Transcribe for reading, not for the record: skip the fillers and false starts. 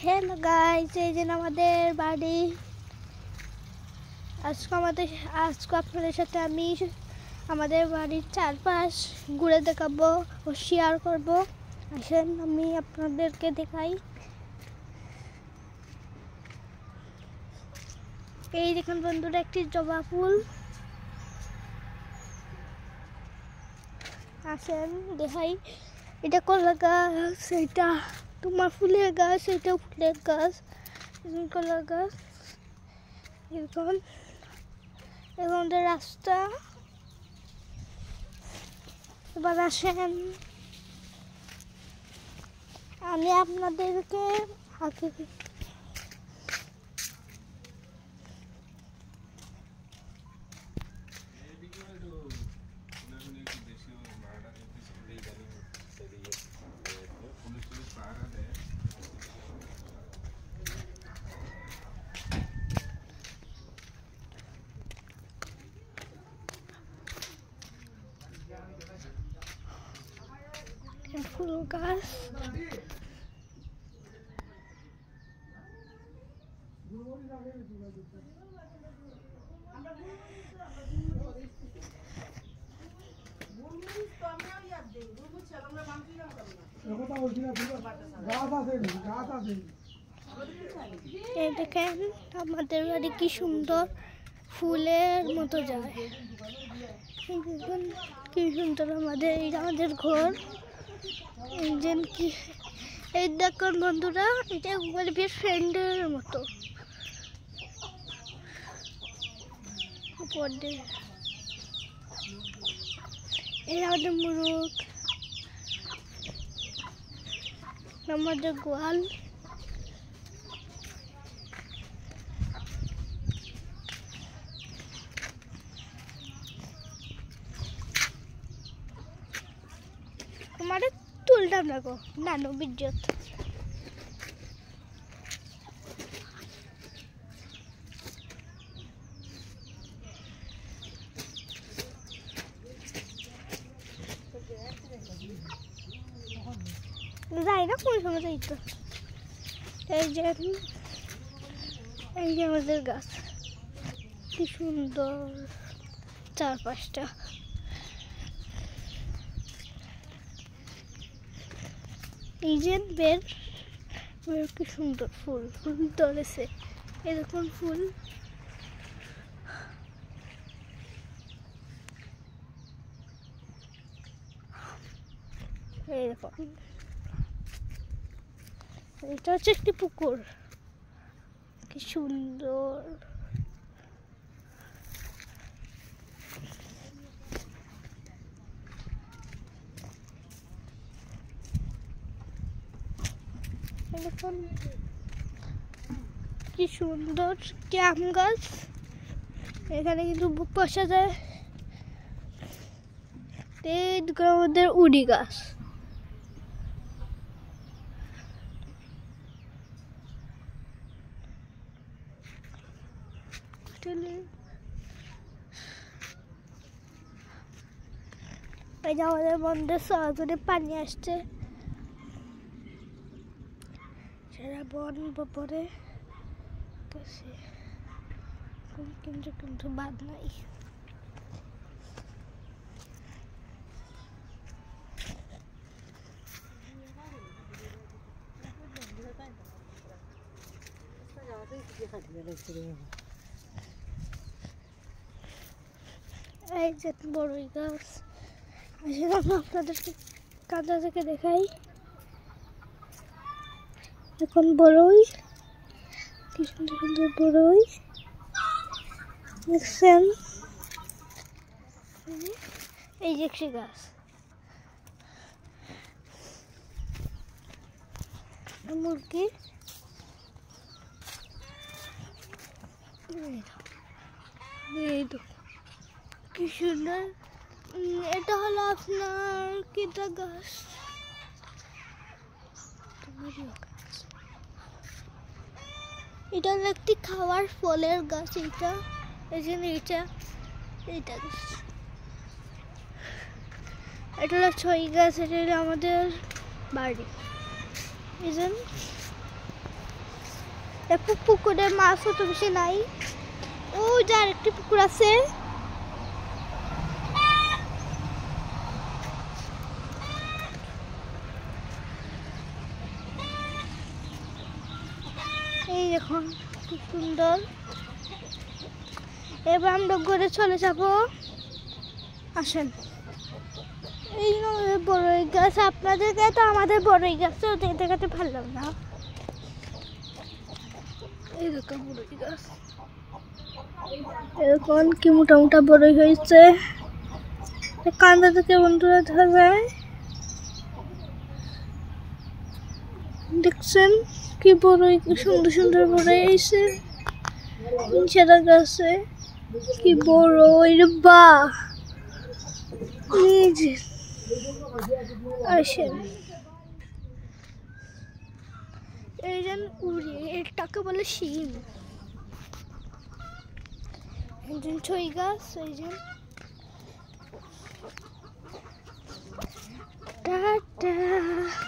Hello guys, এই যে আমাদের বাড়ি। আজকে আপনাদের সাথে আমি আমাদের বাড়ির চারপাশ ঘুরে দেখাবো ও শেয়ার করব। আসেন আমি আপনাদেরকে দেখাই। এই দেখুন বন্ধুরা, একটি জবা ফুল। আসেন দেখাই। এটা কলা গাছ, এটা তোমার ফুলের গাছ, এটা ফুলের গাছ, কলা গাছ। এখন রাস্তা। এবার আসেন আমি আপনাদেরকে আগে ফুল গাছ। দেখেন আমাদের বাড়ি কি সুন্দর ফুলের মতো যায়। দেখুন কি সুন্দর আমাদের ঘর। এই দেখুন বন্ধুরা, এটা একবার ফ্রেন্ডের মতো। এই আমাদের মুরগ, আমাদের গোয়াল। তোমার তুলতাম না গো, নানো বিদ্যুৎ। যাই না কোন সময় যাই তো। এই যে আমাদের গাছ, কি সুন্দর চারপাশটা। এই যে বের কি সুন্দর ফুল ধরেছে। এই দেখুন ফুল। এই দেখুন, এটা হচ্ছে একটি পুকুর, কি সুন্দর। দেখুন কি সুন্দর আম গাছ। এখানে কিন্তু বসা যায়। আমাদের উড়ি গাছ। এই যে আমাদের বন্ধের সরাসরি পানি আসছে, সেটা বন পরে কিন্তু বাদ নাই। এই যে বড়ই গাছ। আসলে আপনাদেরকে কাঁদা থেকে দেখাই। এখন বড়ই, কি সুন্দর সুন্দর বড়ই দেখছেন। এই যে একটি গাছ, মুরগি। কি সুন্দর। এটা হলো আপনার কিটা গাছ, এটা হলো একটি খাওয়ার ফলের গাছ। এটা গাছ, এটা হলো ছই গাছ। এটা হলো আমাদের বাড়ি। পুকুরে মাছ অত বেশি নাই। ও যার একটি পুকুর আছে। এই দেখুন খুব সুন্দর। এবার আমরা ঘরে চলে যাব। আসেন, এই বড়ই গাছ আপনাদেরকে তো আমাদের বড়ই গাছ ওদের দেখাতে পারলাম না। এরকম বড়ই গাছ এরকম কি মোটা মোটা বড়ই হয়েছে। কান্দা থেকে বন্ধুরা দেখা যায়। দেখছেন কি বড়ই, সুন্দর সুন্দর বড়ই এসে সেটা গাছে কি বড় বা আসেন। এই যেন উড়ে এটাকে বলে শিম। একজন ছই গাছ, এই যে টাটা।